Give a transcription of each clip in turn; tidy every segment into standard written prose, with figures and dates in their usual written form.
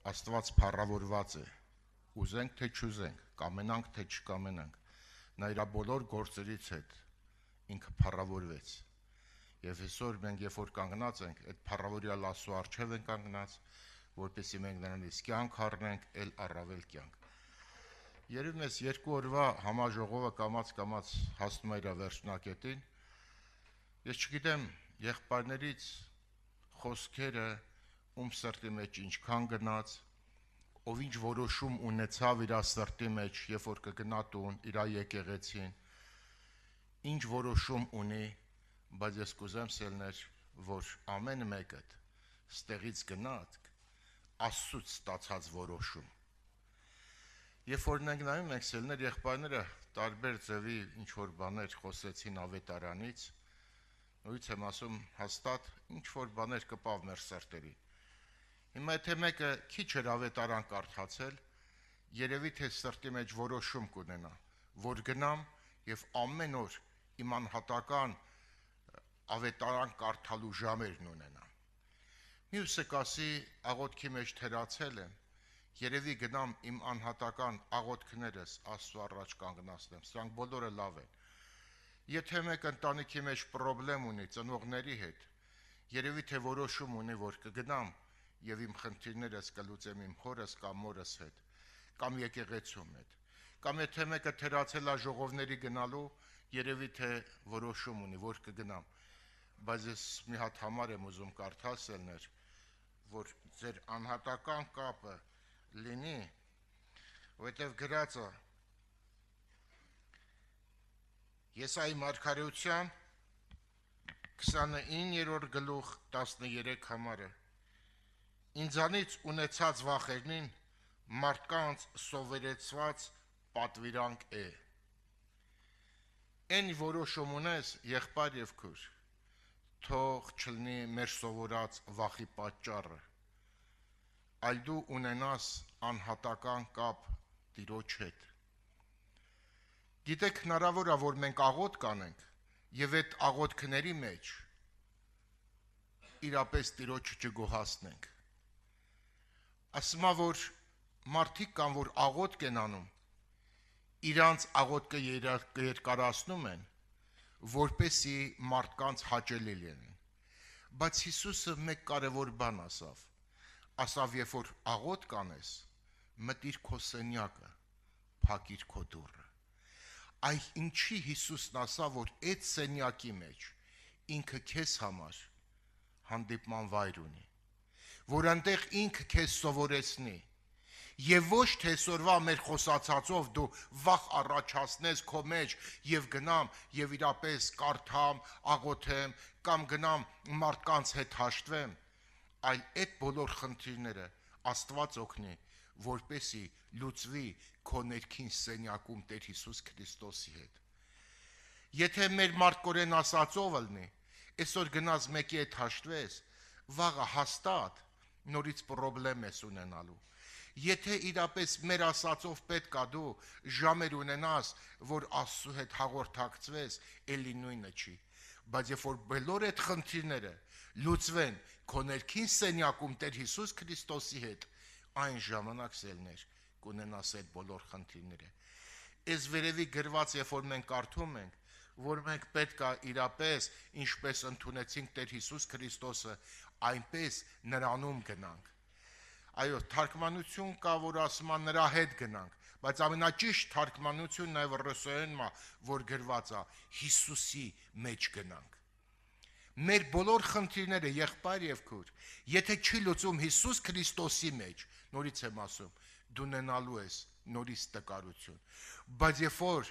Աստված փառավորված է, ուզենք թե չուզենք, կամենանք թե չկամենանք, նա իր բոլոր գործերից հետ ինքը փառավորվեց։ Եվ այսօր մենք երբ որ կանգնած ենք, այդ փառավորյալ Աստծո առջև ենք կանգնած, որպեսզի մենք նրանից կյանք առնենք, ել առավել կյանք։ Երևի մեզ 2 օրվա համաժողովը կամաց հասնում է իր վերջնակետին։ Ես չգիտեմ եղբայրներից խոսքերը ում սրտի մեջ ինչքան գնաց, ով ինչ որոշում ունեցավ իր սրտի մեջ, երբ որ կգնա տուն, իր եկեղեցին, ինչ որոշում ունի, բայց ես կուզեմ սելներ, որ ամեն մեկդ ստեղից գնաց Աստծուց ստացած որոշում։ Երբ որ մենք նայում ենք սելներ, եղբայրները տարբեր ձևի ինչ որ բաներ խոսեցին ավետարանից, նույնիսկ եմ ասում հաստատ ինչ որ բաներ կպավ մեր սրտերին։ Հիմա եթե մեկը քիչ էր ավետարան կարդացել, երևի թե սրտի մեջ որոշում կունենա, որ գնամ եւ ամեն օր իմ անհատական ավետարան կարդալու ժամերն ունենամ։ Մյուսը կասի աղոթքի մեջ թերացել եմ, երևի գնամ իմ անհատական աղոթքներս Աստծո առաջ կանգնացնեմ, սրանք բոլորը լավ են։ Եթե մեկ ընտանիքի մեջ խնդրեմ ունի ծնողների հետ, երևի թե որոշում ունի, որ կգնամ եւ իմ խնդիրներս կլուծեմ իմ հորս կամ մորս հետ, կամ եկեղեցում հետ, կամ եթե մեկը թերացել է ժողովների գնալու, երևի թե որոշում ունի, որ կգնամ, բայց ես մի հատ համար եմ ուզում կարդալներ, որ ձեր անհատական կապը լինի, որտեղ գրած է Եսայի մարգարեության 29-րդ գլուխ 13 համարը Ինձանից ունեցած վախերնին մարդկանց սովորեցված պատվիրանք է։ Այն որոշում ունես եղբայր եւ քույր, թող չլինի մեր սովորած վախի պատճառը, այլ դու ունենաս անհատական կապ Տիրոջ հետ։ Գիտեք, հնարավոր է, որ մենք աղոթք կանենք եւ այդ աղոթքների մեջ իրապես Տիրոջը չգոհացնենք։ Ասում է, որ մարդիկ կան, որ աղոթք են անում, իրանց աղոթքը երկարացնում են, որպեսզի մարդկանց հաճելի լինեն։ Բայց Հիսուսը մեկ կարևոր բան ասավ, երբ որ աղոթք կանես, մտիր քո սենյակը, փակիր քո դուռը։ Այ ինչի Հիսուսն ասավ, որ այդ սենյակի մեջ ինքը քեզ համար հանդիպման վայր ունի, որ այնտեղ ինքը քեզ սովորեցնի, եւ ոչ թե այսօրվա մեր խոսացածով դու վախ առաջացնես քո մեջ եւ գնամ եւ իրապես կարդամ, աղոթեմ կամ գնամ մարդկանց հետ հաշտվեմ, այլ այդ բոլոր խնդիրները Աստված օգնի, որպեսի լուծվի քո ներքին սենյակում Տեր Հիսուս Քրիստոսի հետ։ Եթե մեր մարդկորեն ասածով լինի, այսօր գնաց մեկի հետ հաշտվես, վաղը հաստատ նորից խնդրեմ ես ունենալու։ Եթե իրապես մեր ասածով պետք է դու ժամեր ունենաս, որ Աստծո հետ հաղորդակցվես, էլի նույնը չի։ Բայց երբ որ բոլոր այդ խնդիրները լուծվեն քո ներքին սենյակում Տեր Հիսուս Քրիստոսի հետ, այն ժամանակ սելներ կունենաս այդ բոլոր խնդիրները։ Այս վերևի գրված, երբ որ մենք կարդում ենք, որ մենք պետք է իրապես, ինչպես ընդունեցինք Տեր Հիսուս Քրիստոսը, այնպես նրանում գնանք։ Այո, թարգմանություն կա, որ ասում է նրա հետ գնանք, բայց ամենաճիշտ թարգմանությունն այ ռուսերենն է, որ գրված է Հիսուսի մեջ գնանք։ Մեր բոլոր խնդիրները եղբայր եւ քույր, եթե չի լուծում Հիսուս Քրիստոսի մեջ, նորից եմ ասում, դու ունենալու ես նորից տկարություն։ Բայց երբ որ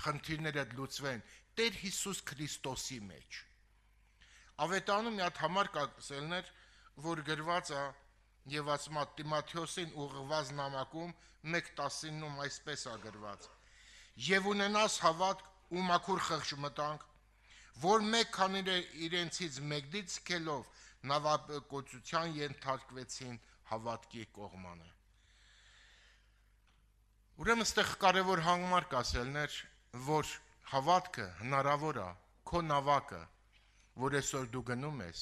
խնդիրները լուծվեն Տեր Հիսուս Քրիստոսի մեջ, ավետարանում մի հատ համար կա սելներ, որ գրված է եւ ասում է Տիմոթեոսին ուղղված նամակում 1:19-ում այսպես է գրված. Եվ ունենաս հավատք ու մաքուր խղճմտանք, որ մեկ քանի իրենցից մեկդից քելով նավակոծության ենթարկվեցին հավատքի կողմանը։ Ուրեմն այստեղ կարևոր հանգմար կասելներ, որ հավատքը հնարավոր է քո նավակը, որ այսօր դու գնում ես,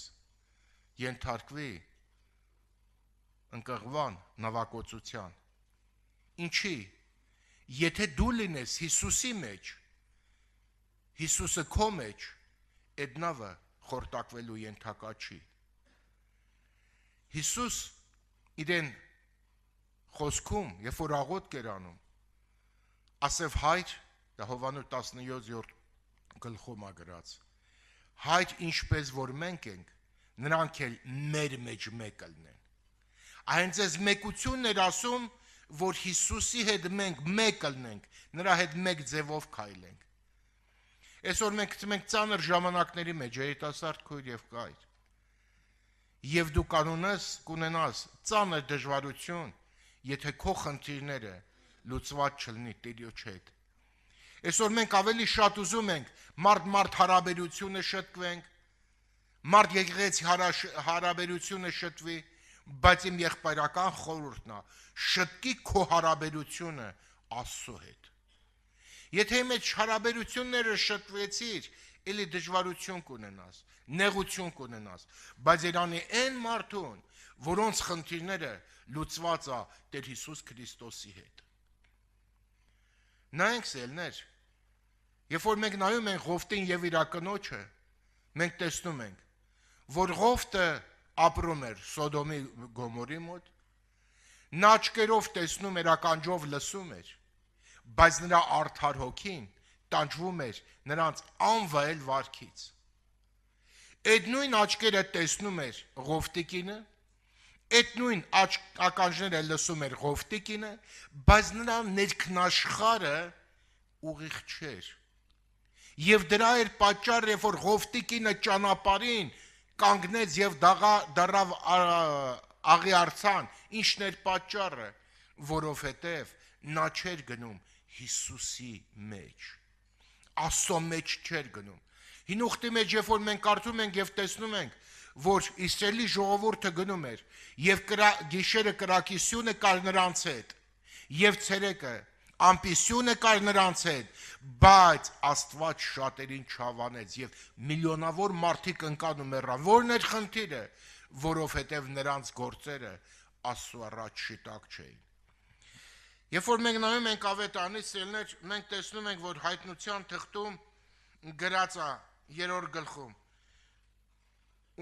ենթարկվի ընկղվան, նավակոծության։ Ինչի, եթե դու լինես Հիսուսի մեջ, Հիսուսը քո մեջ, այդ նավը խորտակվելու ենթակա չի։ Հիսուս իրեն խոսքում, երբ որ աղոթք էր անում, ասև հայր, դա Հովհաննես 17-րդ գլխում է գրած, հայր ինչպես որ մենք ենք, նրանք էլ մեր մեջ մեկը լինեն։ Հենց այս մեկությունն էր ասում, որ Հիսուսի հետ մենք մեկը լինենք, նրա հետ մեկ ձևով քայլենք։ Այսօր մենք գտնենք ծանր ժամանակների մեջ, երիտասարդ քույր եւ կայր։ Եվ դու կունենաս ծանր դժվարություն, եթե քո խնդիրները լուծված չլինի Տիրոջ հետ։ Այսօր մենք ավելի շատ ուզում ենք մարդ հարաբերությունը շտկվենք, մարդ եկեղեցի հարաբերությունը շտվի, բայց իմ եղբայրական խորհուրդն է, շտկի քո հարաբերությունը Աստծո հետ։ Եթե մեջ հարաբերությունները շտվեցիր, էլի դժվարություն կունենաս, նեղություն կունենաս, բայց Երանի այն մարդուն, որոնց խնդիրները լուծված է Տեր Հիսուս Քրիստոսի հետ։ Նայենք սելներ, երբ որ մենք նայում ենք Ղովտին եւ իր կնոջը, մենք տեսնում ենք, որ Ղովտը ապրում էր Սոդոմի Գոմորի մոտ, նա աչքերով տեսնում էր, ականջով լսում էր, բայց նրա արդար հոգին տանջվում էր նրանց անվայել վարքից։ Այդ նույն աչքերը տեսնում էր Ղովտիկինը, այդ նույն ականջները լսում էր Ղովտիկինը, բայց նրա ներքնաշխարը ուղիղ չէր։ Եվ դրա էր պատճառը, երբ որ Ղովտիկինը ճանապարհին կանգնեց եւ դառավ աղիարցան, ինչն էր պատճառը, որովհետեւ նա չէր գնում Հիսուսի մեջ, Աստծո մեջ չէր գնում։ Հին ուխտի մեջ, երբ որ մենք կարդում ենք եւ տեսնում ենք, որ Իսրայելի ժողովուրդը գնում էր եւ գիշերը կրակիսյունը կար նրանց հետ եւ ցերեկը ամպիսյունը կար նրանց հետ, բայց Աստված շատերին չհավանեց եւ միլիոնավոր մարդիկ ընկանում եղան։ Որն էր խնդիրը, որովհետեւ նրանց գործերը Աստծո առաջ շիտակ չէին։ Երբ որ մենք նայում ենք Ավետարանից, սելներ, մենք տեսնում ենք, որ Հայտնության թղթում գրած է 3-րդ գլխում.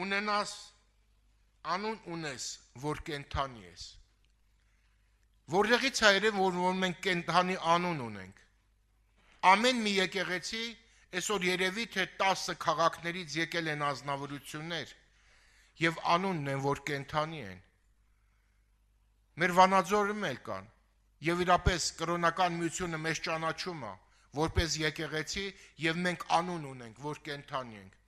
ունենաս անուն ունես, որ կենթանի ես։ Որտեղից է երևում, որ մենք կենթանի անուն ունենք։ Ամեն մի եկեղեցի այսօր երևի թե 10 քաղաքներից եկել են ազնվորություններ եւ անունն են, որ կենթանի են։ Մեր Վանաձորում էլ կան եւ իրապես կրոնական միությունը մեզ ճանաչում է որպես եկեղեցի եւ մենք անուն ունենք, որ կենթանի ենք։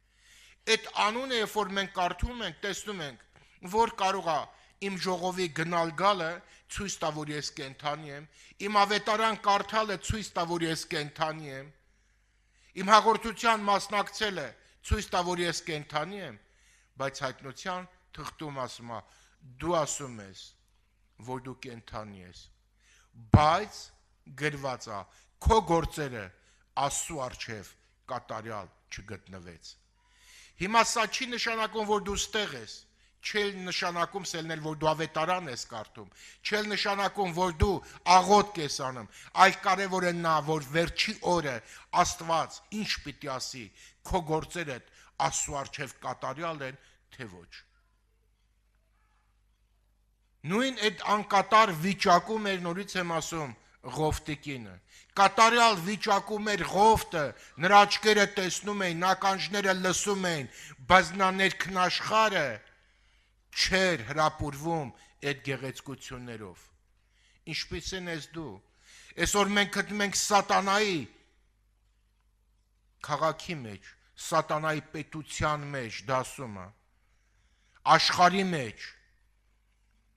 Այդ անունը, երբ որ մենք կարդում ենք, տեսնում ենք, որ կարող է իմ ժողովի գնալ գալը ցույց տա, որ ես կենթանի եմ, իմ ավետարան կարդալը ցույց տա, որ ես կենթանի եմ, իմ հաղորդության մասնակցելը ցույց տա, որ ես կենթանի եմ, բայց Հայտնության թղթում ասում է, դու ասում ես, որ դու կենթանի ես, բայց գրված է, քո գործերը Աստծո առջև կատարյալ չգտնվեց։ Հիմա սա չի նշանակում, որ դու ստեղ ես, չի նշանակում սելնել, որ դու ավետարան ես կարդում, չի նշանակում, որ դու աղոթք ես անում, այլ կարևոր է նա, որ վերջի օրը Աստված ինչ պիտի ասի, քո գործերդ Աստծո առջև կատարյալ են, թե ոչ։ Նույն այդ անկատար վիճակում էր, նորից եմ ասում, Ղովտիկինը։ Կատարյալ վիճակում էր Ղովտը, նրա աչքերը տեսնում էին, ականջները լսում էին, բայց նա ներքնաշխարը չէր հրապուրվում այդ գեղեցկություններով։ Ինչպիսին ես դու։ Այսօր մենք գտնում ենք սատանայի քաղաքի մեջ, սատանայի պետության մեջ դասումը, աշխարհի մեջ։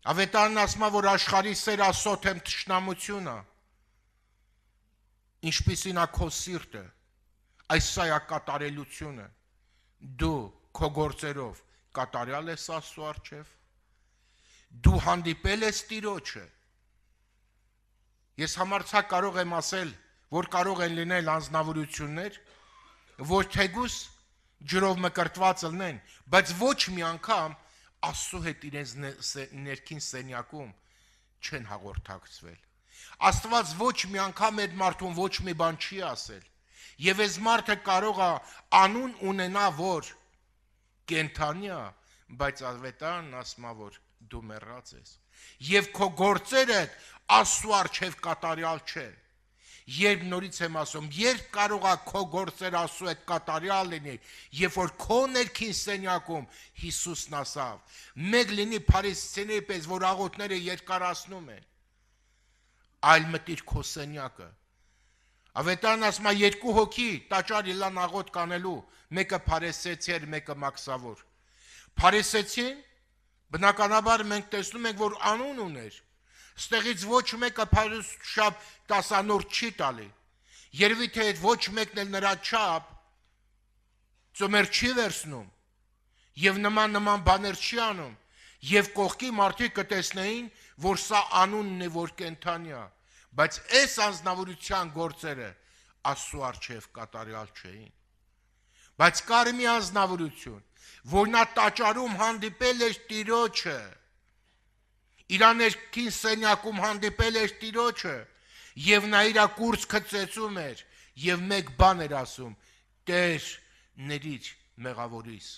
Ավետարանն ասում է, որ աշխարհի սեր ասոթ եմ թշնամությունը։ Ինչպիսին է քո սիրտը, այս սա է կատարելությունը, դու քո գործերով կատարյալ ես Աստծո առջև, դու հանդիպել ես Տիրոջը։ Ես համարձակ կարող եմ ասել, որ կարող են լինել անձնավորություններ, որ թեկուզ ջրով մկրտված լինեն, բայց ոչ մի անգամ Աստծո հետ իրենց ներքին սենյակում չեն հաղորդակցվել։ Աստված ոչ մի անգամ այդ մարդուն ոչ մի բան չի ասել։ Եվ այս մարդը կարող է անուն ունենա, որ կենթանի է, բայց ավետարանն ասում է, որ դու մեռած ես։ Եվ քո գործերը Աստծո առջև կատարյալ չեն։ Երբ նորից եմ ասում, երբ կարող է քո գործերը Աստծո հետ կատարյալ լինի, երբ որ քո ներքին սենյակում Հիսուսն ասավ, մեկ լինի փարիսեցիների պես, որ աղոթները երկարացնում են, այլ մտիր քո սենյակը։ Ավետարանն ասում է, երկու հոգի տաճար ելան աղոթ կանելու, մեկը փարիսեցի էր, մեկը մաքսավոր։ Փարիսեցին, բնականաբար մենք տեսնում ենք, որ անուն ուներ։ Ստեղից ոչ մեկը փարիսշապ տասանորդ չի տալի։ Երևի թե այդ ոչ մեկն էլ նրա չափ ծոմեր չի վերցնում եւ նման բաներ չի անում եւ կողքի մարդիկ կտեսնեին, որ սա անունն է, որ կենթանի է, բայց այս անձնավորության գործերը Աստծո առջև կատարյալ չէին։ Բայց կար մի անձնավորություն, որ նա տաճարում հանդիպել էր Տիրոջը, իր ներքին սենյակում հանդիպել էր Տիրոջը, եւ նա իր կուրծքը ծեծում էր եւ մեկ բան էր ասում. Տեր, ների՛ր մեղավորիս։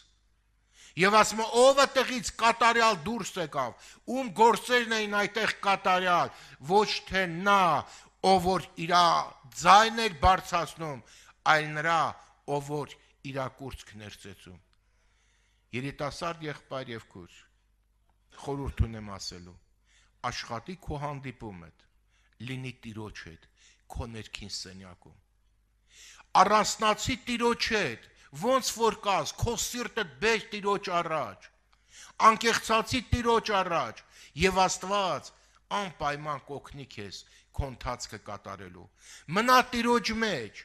Եվ ասում է, ով է տեղից կատարյալ դուրս եկավ, ում գործերն էին այդտեղ կատարյալ, ոչ թե նա, ով որ իր ձայնն էր բարձրացնում, այլ նրա, ով որ իր կուրծքն էր ծեծում։ Երիտասարդ եղբայր եւ քույր, խորհուրդ ունեմ ասելու, աշխատի քո հանդիպումդ, լինի Տիրոջ հետ, քո ներքին սենյակում։ Առանձնացի Տիրոջ հետ, ոնց որ կաս, քո սիրտդ բեր Տիրոջ առաջ, անկեղծացի Տիրոջ առաջ, եւ Աստված անպայման կօգնի քեզ քո ընթացքը կատարելու։ Մնա Տիրոջ մեջ,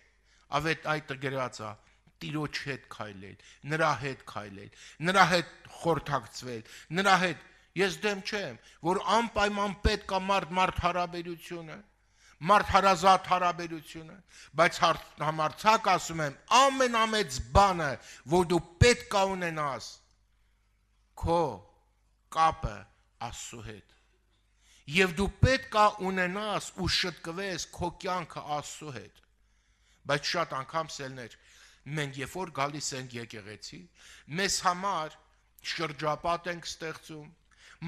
ավետ այդ գրած է, Տիրոջ հետ քայլել, նրա հետ քայլել, նրա հետ խորհրդակցվել, նրա հետ ես դեմ չեմ, որ անպայման պետք է մարդ հարաբերությունը, մարդ հարազատ հարաբերությունը, բայց համարձակ ասում եմ, ամենամեծ բանը, որ դու պետք է ունենաս, քո կապը Աստծո հետ։ Եվ դու պետք է ունենաս ու շտկվես քո կյանքը Աստծո հետ։ Բայց շատ անգամ սելներ, մենք երբ որ գալիս ենք եկեղեցի, մեզ համար շրջապատ ենք ստեղծում,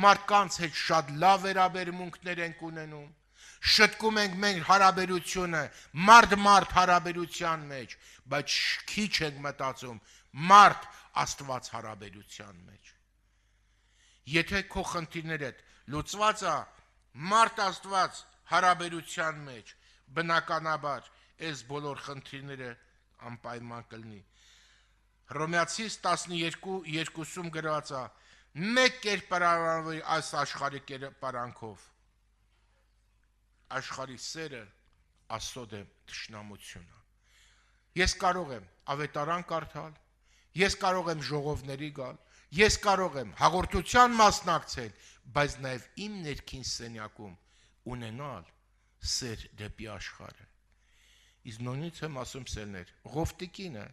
մարդկանց հետ շատ լավ վերաբերմունքներ ենք ունենում, շտկում ենք մենք հարաբերությունը, մարդ հարաբերության մեջ, բայց քիչ ենք մտածում մարդ Աստված հարաբերության մեջ։ Եթե քո խնդիրները լուծված է մարդ Աստված հարաբերության մեջ, բնականաբար այս բոլոր խնդիրները անպայման կլինի։ Հռոմեացիս 12:2 գրված է. մեկ կերպարանվի այս աշխարհի կերպարանքով, աշխարհի սերը Աստծո դեմ թշնամությունը։ Ես կարող եմ ավետարան կարդալ, ես կարող եմ ժողովների գալ, ես կարող եմ հաղորդության մասնակցել, բայց նաև իմ ներքին սենյակում ունենալ սեր դեպի աշխարհը։ Իսկ նույնից եմ ասում սերներ, Ղովտիկինը,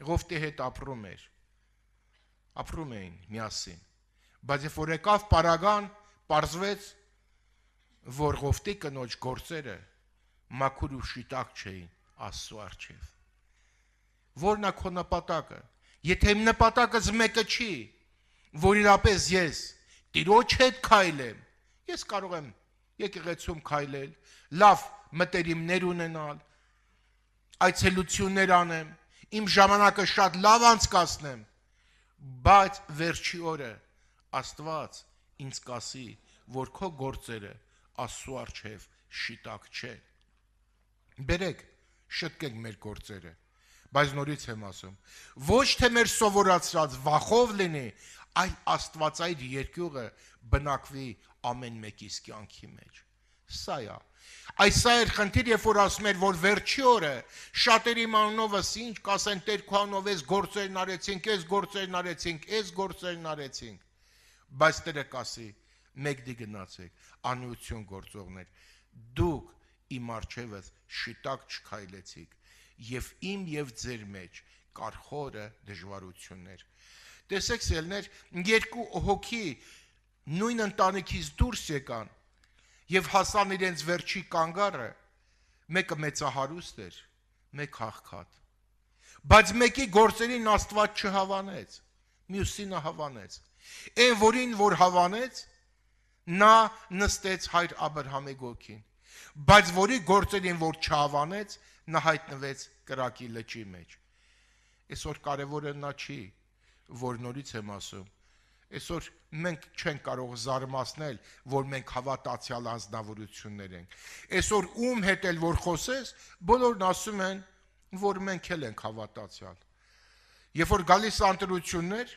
Ղովտի հետ ապրում էին միասին, բայց երբ որ եկավ պարագան, պարզվեց, որ Ղովտի կնոջ գործերը մաքուր ու շիտակ չէին Աստծո առջև։ Որն է քո նպատակը։ Եթե իմ նպատակս մեկը չի, որ իրապես ես Տիրոջ հետ քայլեմ, ես կարող եմ եկեղեցում քայլել, լավ մտերիմներ ունենալ, այցելություններ անեմ, իմ ժամանակը շատ լավ անցկացնեմ, բայց վերջի օրը Աստված ինձ կասի, որ քո գործերը Աստծո առջև շիտակ չեն։ Բերեք, շտկենք մեր գործերը, բայց նորից եմ ասում, ոչ թե մեր սովորացրած վախով լինի, այլ Աստվածային երկյուղը բնակվի ամեն մեկիս կյանքի մեջ։ Սա է։ Այսա էր խնդիր, երբ որ ասում էր, որ վերջի օրը շատերի մանովս ինչ կասեն, Տեր քո անով էս գործերն արեցինք, էս գործերն արեցինք, էս գործերն արեցինք, բայց Տերը կասի, մեկդի գնացեք, անիություն գործողներ, դուք իմ առջևս շիտակ չքայլեցիք, եւ իմ եւ ձեր մեջ կար խորը դժվարություններ, Տեսեք սելներ, երկու հոգի նույն ընտանիքից դուրս եկան եւ հասան իրենց վերջի կանգառը, մեկը մեծահարուստ էր, մեկ աղքատ։ Բայց մեկի գործերին Աստված չհավանեց, մյուսին հավանեց։ Այն որին որ հավանեց, նա նստեց հայր Աբրահամի գոգին, բայց որի գործերին որ չհավանեց, նա հայտնվեց կրակի լճի մեջ։ Այսօր կարևորը նա չի, որ նորից եմ ասում, այսօր մենք չենք կարող զարմացնել, որ մենք հավատացյալ անձնավորություններ ենք։ Այսօր ում հետ էլ որ խոսես, բոլորն ասում են, որ մենք էլ ենք հավատացյալ։ Երբ որ գալիս ընտրություններ,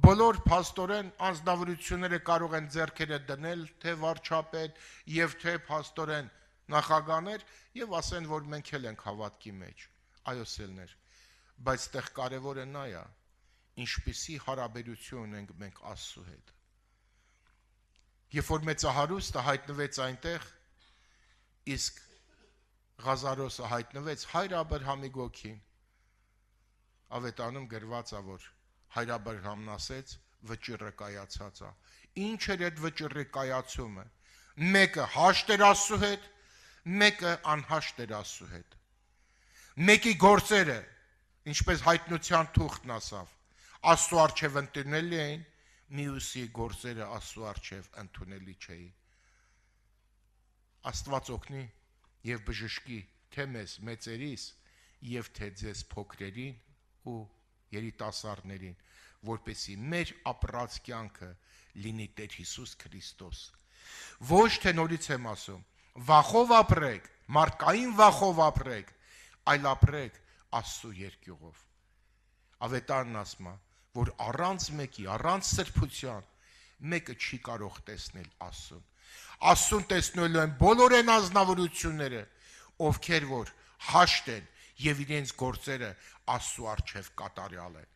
բոլոր փաստորեն անձնավորությունները կարող են ձեռքերը դնել, թե վարչապետ եւ թե փաստորեն նախագաներ եւ ասեն, որ մենք էլ ենք հավատքի մեջ։ Այո, սելներ, բայց այդտեղ կարևորը նա է, ինչպիսի հարաբերություն ենք մենք Աստծո հետ։ Երբ որ մեծահարուստը հայտնվեց այնտեղ, իսկ Ղազարոսը հայտնվեց հայր Աբրահամի գոգին, ավետանում գրված է, որ հայր Աբրահամն ասեց, վճիռը կայացած է։ Ինչ էր այդ վճիռի կայացումը։ Մեկը հաշտ էր Աստծո հետ, մեկը անհաշտ էր Աստծո հետ։ Մեկի գործերը, ինչպես հայտնության թուղթն ասավ, Աստծո առջև ընդունելի էին, մյուսի գործերը Աստծո առջև ընդունելի չէին։ Աստված օգնի եւ բժշկի թե մեզ մեծերիս եւ թե ձեզ փոքրերին ու երիտասարդներին, որպեսզի մեր ապրած կյանքը լինի Տեր Հիսուս Քրիստոս։ Ոչ թե նորից եմ ասում, վախով ապրեք, մարդկային վախով ապրեք, այլ ապրեք Աստծո երկյուղով։ Ավետարն ասում է, որ առանց մեկի, առանց սրբության, մեկը չի կարող տեսնել Աստծուն։ Աստծուն տեսնելու են բոլոր այն ազնվորությունները, ովքեր որ հաշտ են եւ իրենց գործերը Աստծո առջև կատարյալ են։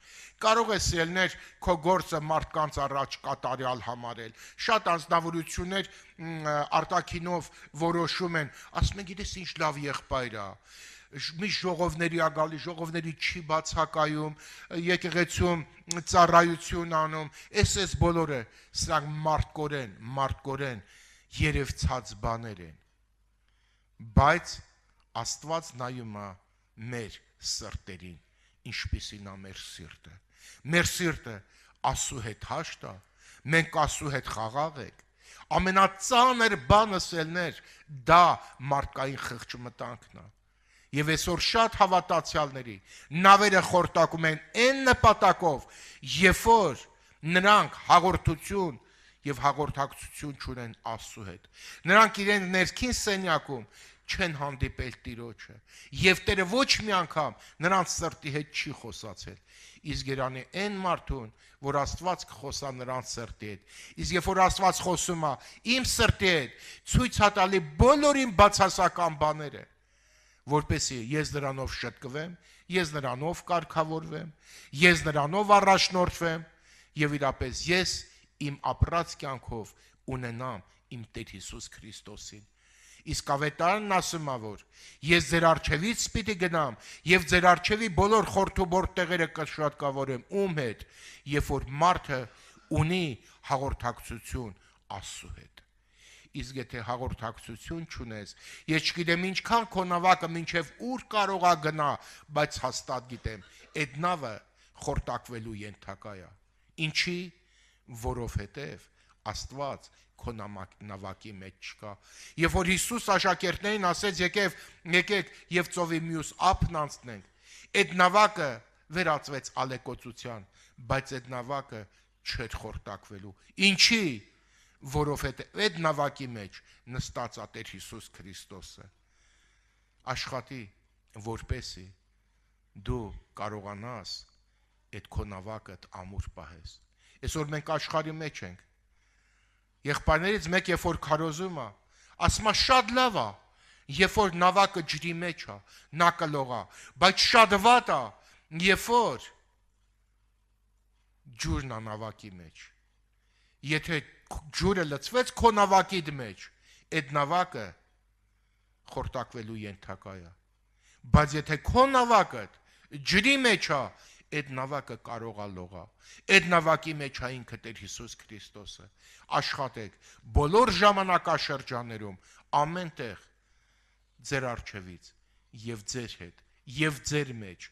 Կարող է սելներ քո գործը մարդկանց առաջ կատարյալ համարել։ Շատ ազնվորություններ արտաքինով որոշում են, ասում են, գիտես ինչ լավ եղբայր է։ Մի ժողովների ա գալի, ժողովների չի բացակայում, եկեղեցում ծառայություն անում, էս բոլորը, սրանք մարդկորեն երևցած բաներ են, բայց Աստված նայում է մեր սրտերին, ինչպիսին է մեր սիրտը։ Մեր սիրտը Աստծո հետ հաշտ է, մենք Աստծո հետ խաղաղ ենք։ Ամենածանր բանը սելներ, դա մարդկային խղճմտանքն է։ Եվ այսօր շատ հավատացյալների նավերը խորտակում են այն նպատակով, երբ որ նրանք հաղորդություն եւ հաղորդակցություն չունեն Աստծո հետ։ Նրանք իրեն ներքին սենյակում չեն հանդիպել Տիրոջը, եւ Տերը ոչ մի անգամ նրանց սրտի հետ չի խոսացել։ Իսկ երանի այն մարդուն, որ Աստված կխոսա նրանց սրտի հետ, իսկ երբ որ Աստված խոսում է իմ սրտի հետ, ցույց է տալի բոլորին բացասական բաները, որպեսզի ես նրանով շտկվեմ, ես նրանով կարգավորվեմ, ես նրանով առաջնորդվեմ եւ իրապես ես իմ ապրած կյանքով ունենամ իմ Տեր Հիսուս Քրիստոսին։ Իսկ ավետարանն ասում է, որ ես ձեր առջևից պիտի գնամ եւ ձեր առջևի բոլոր խորթուբորտ տեղերը կշատկավորեմ ում հետ, երբ որ մարդը ունի հաղորդակցություն Աստծո հետ։ Իսկ եթե հաղորդակցություն չունես, ես չգիտեմ ինչքան քո նավակը մինչև ուր կարող է գնա, բայց հաստատ գիտեմ, այդ նավը խորտակվելու ենթակա է։ Ինչի՞, որովհետև Աստված քո նավակի մեջ չկա։ Երբ որ Հիսուս աշակերտներին ասեց, եկեք եւ ծովի մյուս ափն անցնենք, այդ նավակը վերածվեց ալեկոծության, բայց այդ նավակը չէր խորտակվելու։ Ինչի՞, որովհետև այդ նավակի մեջ նստած է Տեր Հիսուս Քրիստոսը։ Աշխատի, որպեսի դու կարողանաս այդ քո նավակդ ամուր պահես։ Այսօր մենք աշխարհի մեջ ենք։ Եղբայրներից մեկ երբ որ քարոզում է, ասում է շատ լավ է, երբ որ նավակը ջրի մեջ է, նա կլողա, բայց շատ վատ է, երբ որ ջուրն է նավակի մեջ։ Եթե ջուրը լցվեց քո նավակիդ մեջ, այդ նավակը խորտակվելու ենթակա է։ Բայց եթե քո նավակը ջրի մեջ է, Այդ նավակը կարող է լողա։ Այդ նավակի մեջ է ինքը Տեր Հիսուս Քրիստոսը։ Աշխատեք բոլոր ժամանակաշրջաններում, ամեն տեղ ձեր առջևից եւ ձեր հետ եւ ձեր մեջ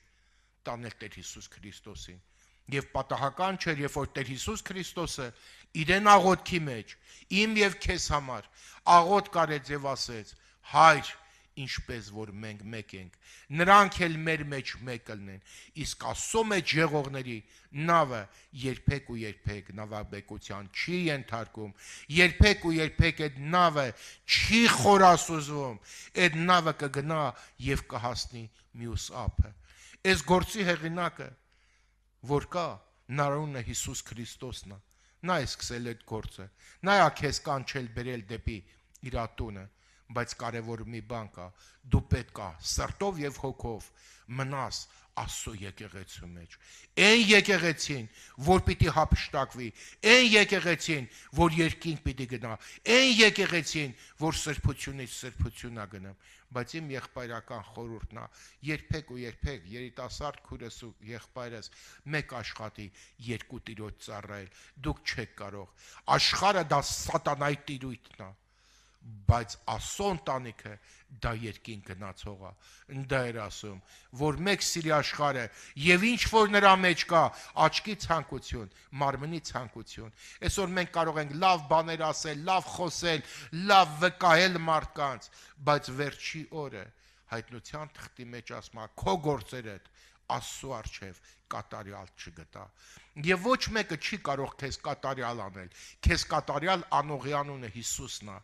տանել Տեր Հիսուս Քրիստոսին։ Եվ պատահական չէր, երբ որ Տեր Հիսուս Քրիստոսը իրեն աղոթքի մեջ իմ եւ քեզ համար աղոթք արեց եւ ասեց. Հայր, ինչպես որ մենք մեկ ենք, նրանք էլ մեր մեջ մեկ կլինեն, իսկ Աստծո մեջ եղողների նավը երբեք ու երբեք նավաբեկության չի ենթարկում, երբեք ու երբեք այդ նավը չի խորասուզվում, այդ նավը կգնա եւ կհասնի մյուս ափը։ Այս գործի հեղինակը որ կա, նարունը Հիսուս Քրիստոսն է, նա է սկսել այդ գործը, նա է քեզ կանչել բերել դեպի իր տունը, բայց կարևոր մի բան կա, դու պետք է սրտով եւ հոգով մնաս Աստծո եկեղեցու մեջ։ Այն եկեղեցին, որ պիտի հափշտակվի, այն եկեղեցին, որ երկինք պիտի գնա, այն եկեղեցին, որ սրբությունից սրբությունա գնամ։ Բայց իմ եղբայրական խորհուրդն է, երբեք ու երբեք երիտասարդ քուրս ու եղբայրս մեկ աշխատի, երկու տիրոջ ծառայել, դուք չեք կարող։ Աշխարհը դա սատանայի տիրույթն է, բայց Աստծո ընտանիքը դա երկին գնացողա։ Դա էր ասում, որ մեկ սիրի աշխարհը եւ ինչ որ նրա մեջ կա, աչքի ցանկություն, մարմնի ցանկություն։ Այսօր մենք կարող ենք լավ բաներ ասել, լավ խոսել, լավ վկայել մարդկանց, բայց վերջի օրը հայտնության թղթի մեջ ասում է քո գործերդ Աստծո առջև կատարյալ չգտա։ Եվ ոչ մեկը չի կարող քեզ կատարյալ անել։ Քեզ կատարյալ անողի անունը Հիսուսն է։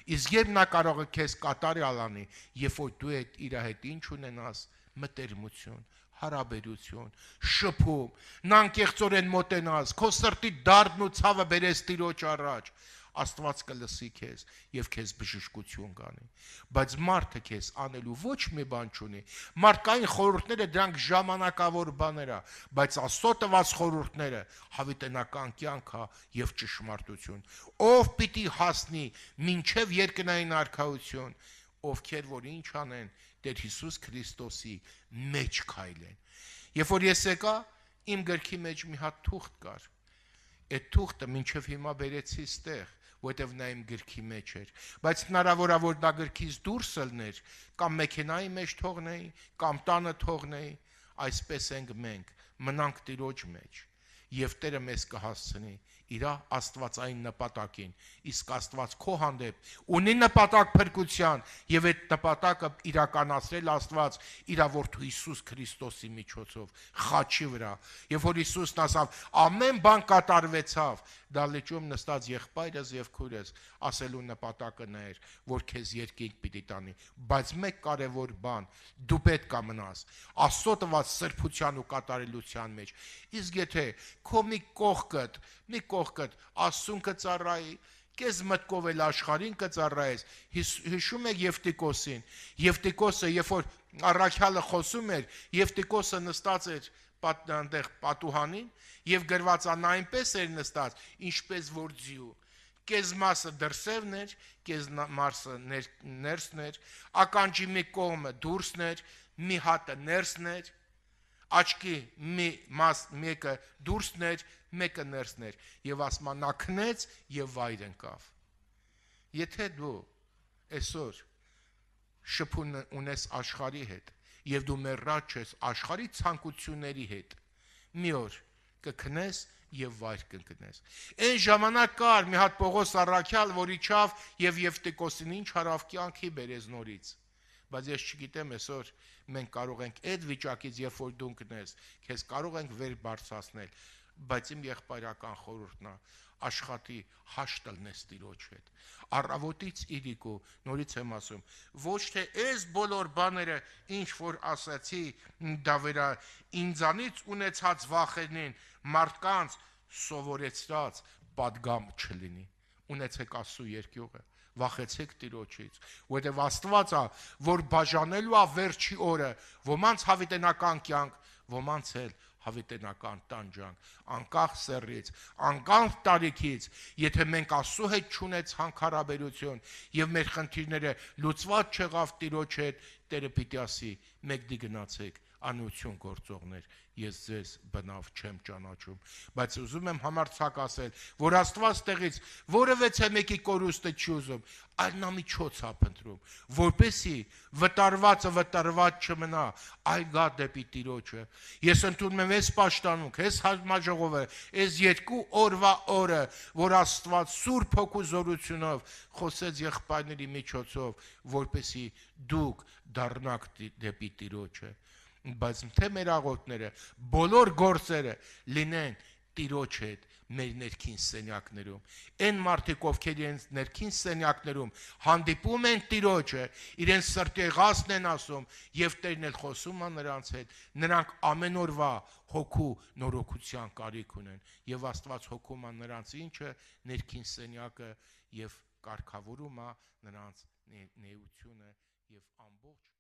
Իսկ երբ նա կարող է քեզ կատարյալ անի, երբ որ դու իր հետ ինչ ունենաս, մտերմություն, հարաբերություն, շփում, նա անկեղծորեն մոտենաս, քո սրտի դարդն ու ցավը բերես Տիրոջ առաջ, Աստված կլսի քեզ եւ քեզ բժշկություն կանի։ Բայց մարդը քեզ անելու ոչ մի բան չունի։ Մարդկային խորհուրդները դրանք ժամանակավոր բաներ է, բայց Աստծո տված խորհուրդները հավիտենական կյանք է եւ ճշմարտություն։ Ով պիտի հասնի մինչեւ երկնային արքայություն, ովքեր որ ինչ անեն, Տեր Հիսուս Քրիստոսի մեջ քայլեն։ Երբ որ ես եկա, իմ գրքի մեջ մի հատ թուղթ կար։ Այդ թուղթը մինչև հիմա բերեցի ստեղ, որտեվ նա իմ գրքի մեջ էր, բայց հնարավոր է որ դա գրքից դուրս ելներ, կամ մեքենայի մեջ թողնեի, կամ տանը թողնեի, այսպես ենք մենք, մնանք Տիրոջ մեջ, եւ Տերը մեզ կհասցնի իր աստվածային նպատակին, իսկ Աստված քո հանդեպ ունի նպատակ փրկության եւ այդ նպատակը իրականացրել Աստված իր որդու Հիսուս Քրիստոսի միջոցով խաչի վրա, եւ որ Հիսուսն ասավ ամեն բան կատարվեցավ, դա լճում նստած եղբայրս եւ քուրս ասելու նպատակը նա էր, որ քեզ երկինք պիտի տանի, բայց մեկ կարևոր բան, դու պետք է մնաս Աստծո տված սրբության ու կատարելության մեջ, իսկ եթե քո մի կողքդ Աստծուն կծառայի, քեզ մտքով էլ աշխարհին կծառայես։ Հիշում եք Եվտիկոսին։ Եվտիկոսը, երբ որ առաքյալը խոսում էր, Եվտիկոսը նստած էր այնտեղ պատուհանին եւ գրված նա այնպես էր նստած, ինչպես որ ձյու։ Կես մասը դրսևն էր, կես մասը ներսն էր, ականջի մի կողմը դուրսն էր, մի հատը ներսն էր, աչքի մի մաս մեկը դուրսն էր, մեկը ներսն էր, եւ ասма նա քնեց եւ վայր ընկավ։ Եթե դու այսօր շփուն ունես աշխարհի հետ եւ դու մեռած ես աշխարհի ցանկությունների հետ, մի օր կքնես եւ վայր կընկնես։ Այն ժամանակ կար մի հատ Պողոս առաքյալ, որ իջավ եւ Եվտիկոսին ինչ հարավ կյանքի բերեց նորից։ Բայց ես չգիտեմ այսօր մենք կարող ենք այդ վիճակից, երբ որ դու ընկնես, քեզ կարող ենք վեր բարձրացնել, բայց իմ եղբայրական խորհուրդն է, աշխատի հաշտ լնես Տիրոջ հետ։ Առավոտից իրիկու, նորից եմ ասում, ոչ թե այս բոլոր բաները, ինչ որ ասացի, դա վրա ինձանից ունեցած վախենին, մարդկանց սովորեցրած պատգամ չլինի։ Ունեցեք Աստծո երկյուղը, վախեցեք Տիրոջից, որովհետև Աստված է, որ բաժանելու է վերջի օրը, ոմանց հավիտենական կյանք, ոմանց էլ հավիտենական տանջանք, անկախ սեռից, անկախ տարիքից, եթե մենք Աստծո հետ չունեցանք հարաբերություն եւ մեր խնդիրները լուծված չեղավ Տիրոջ հետ, Տերը պիտի ասի, մեկ դի գնացեք, անություն գործողներ, ես ձեզ բնավ չեմ ճանաչում, բայց ուզում եմ համարձակ ասել, որ Աստված տեղից որևէ մեկի կորուստը չի ուզում, այլ նա միջոց է փնտրում, որպեսզի վտարվածը վտարված չմնա, այլ գա դեպի Տիրոջը։ Ես ընդունում եմ այս պաշտամունք, այս համաժողովը, այս 2 օրվա օրը, որ Աստված Սուրբ Հոգու զորությունով խոսեց եղբայրների միջոցով, որպեսզի դուք դառնաք դեպի Տիրոջը, բայց թե մեր աղոթները, բոլոր գործերը լինեն Տիրոջ հետ մեր ներքին սենյակներում։ Այն մարդիկ, ովքեր իրենց ներքին սենյակներում հանդիպում են Տիրոջը, իրենց սրտի եղածն են ասում եւ Տերն էլ խոսում է նրանց հետ, նրանք ամեն օրվա հոգու նորոգության կարիք ունեն եւ Աստված հոգում է նրանց ինչը ներքին սենյակը եւ կարգավորում է նրանց նեությունը եւ ամբողջ